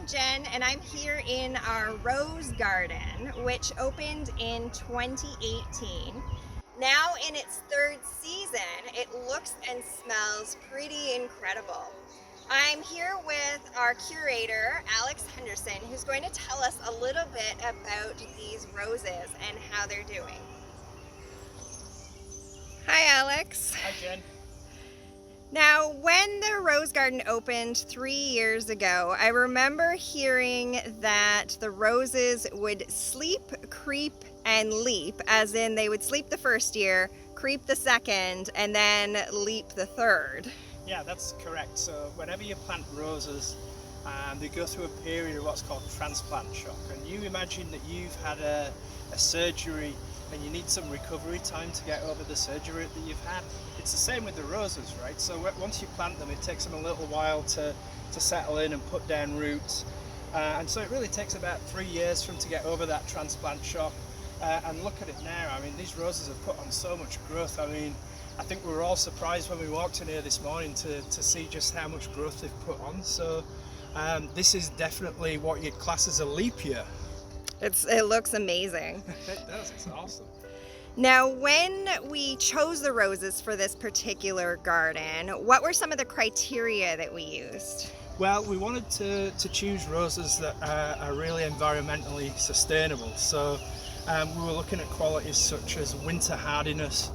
I'm Jen, and I'm here in our rose garden, which opened in 2018. Now in its third season, it looks and smells pretty incredible. I'm here with our curator, Alex Henderson, who's going to tell us a little bit about these roses and how they're doing. Hi, Alex. Hi, Jen. Now, when the rose garden opened 3 years ago, I remember hearing that the roses would sleep, creep, and leap, as in they would sleep the first year, creep the second, and then leap the third. Yeah, that's correct. So whenever you plant roses, they go through a period of what's called transplant shock. And you imagine that you've had a surgery and you need some recovery time to get over the surgery that you've had. It's the same with the roses, right? So once you plant them, it takes them a little while to settle in and put down roots. And so it really takes about 3 years for them to get over that transplant shock. And look at it now. I mean, these roses have put on so much growth. I mean, I think we were all surprised when we walked in here this morning to see just how much growth they've put on. So this is definitely what you'd class as a leap year. It looks amazing. It does, it's awesome. Now, when we chose the roses for this particular garden, what were some of the criteria that we used? Well, we wanted to choose roses that are really environmentally sustainable. So we were looking at qualities such as winter hardiness,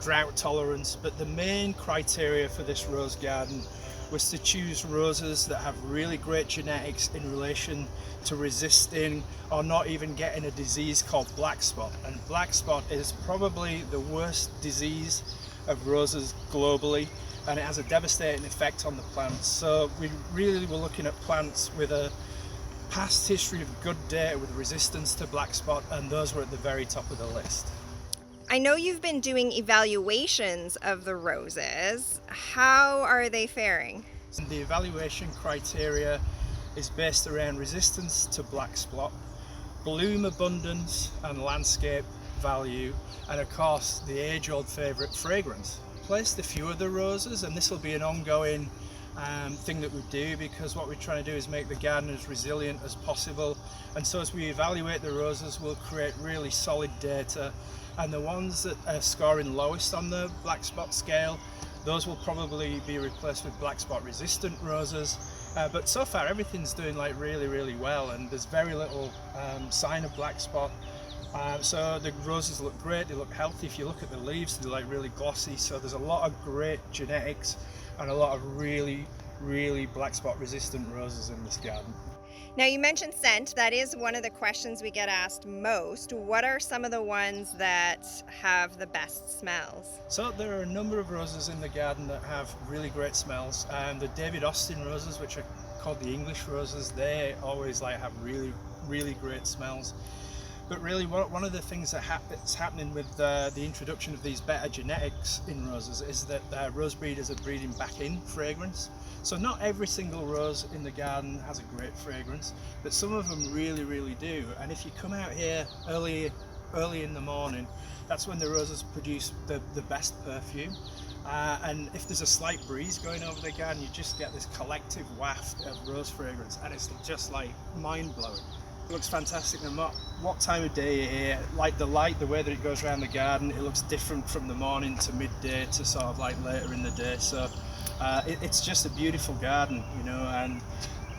drought tolerance, but the main criteria for this rose garden was to choose roses that have really great genetics in relation to resisting or not even getting a disease called black spot. And black spot is probably the worst disease of roses globally, and it has a devastating effect on the plants. So we really were looking at plants with a past history of good data with resistance to black spot, and those were at the very top of the list. I know you've been doing evaluations of the roses. How are they faring? The evaluation criteria is based around resistance to black spot, bloom abundance and landscape value, and of course the age-old favourite, fragrance. Placed a few of the roses, and this will be an ongoing thing that we do, because what we're trying to do is make the garden as resilient as possible. And so as we evaluate the roses, we'll create really solid data, and the ones that are scoring lowest on the black spot scale, those will probably be replaced with black spot resistant roses. But so far everything's doing like really well, and there's very little sign of black spot. So the roses look great, they look healthy. If you look at the leaves, they're like really glossy. So there's a lot of great genetics and a lot of really black spot resistant roses in this garden. Now, you mentioned scent. That is one of the questions we get asked most. What are some of the ones that have the best smells? So there are a number of roses in the garden that have really great smells. The David Austin roses, which are called the English roses, they always have really great smells. But really, one of the things that's happening with the introduction of these better genetics in roses is that rose breeders are breeding back in fragrance. So not every single rose in the garden has a great fragrance, but some of them really do. And if you come out here early in the morning, that's when the roses produce the best perfume. And if there's a slight breeze going over the garden, you just get this collective waft of rose fragrance, and it's just like mind-blowing. It looks fantastic no matter what time of day you're here. Like the light, the way that it goes around the garden, it looks different from the morning to midday to sort of like later in the day. So it's just a beautiful garden, you know. And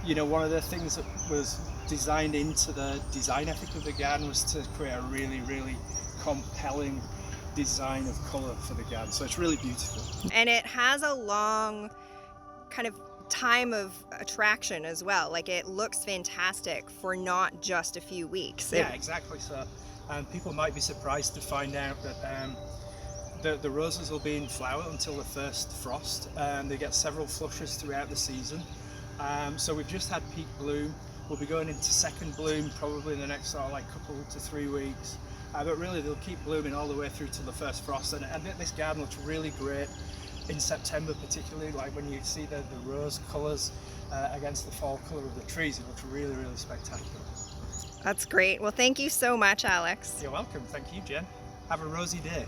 you know, one of the things that was designed into the design ethic of the garden was to create a really compelling design of colour for the garden. So it's really beautiful. And it has a long kind of time of attraction as well. Like, it looks fantastic for not just a few weeks. Yeah, exactly. So people might be surprised to find out that the roses will be in flower until the first frost, and they get several flushes throughout the season. So we've just had peak bloom. We'll be going into second bloom probably in the next sort of like couple to 3 weeks. But really they'll keep blooming all the way through to the first frost, and this garden looks really great in September, particularly like when you see the rose colours against the fall colour of the trees. It looks really spectacular. That's great. Well, thank you so much, Alex. You're welcome. Thank you, Jen. Have a rosy day.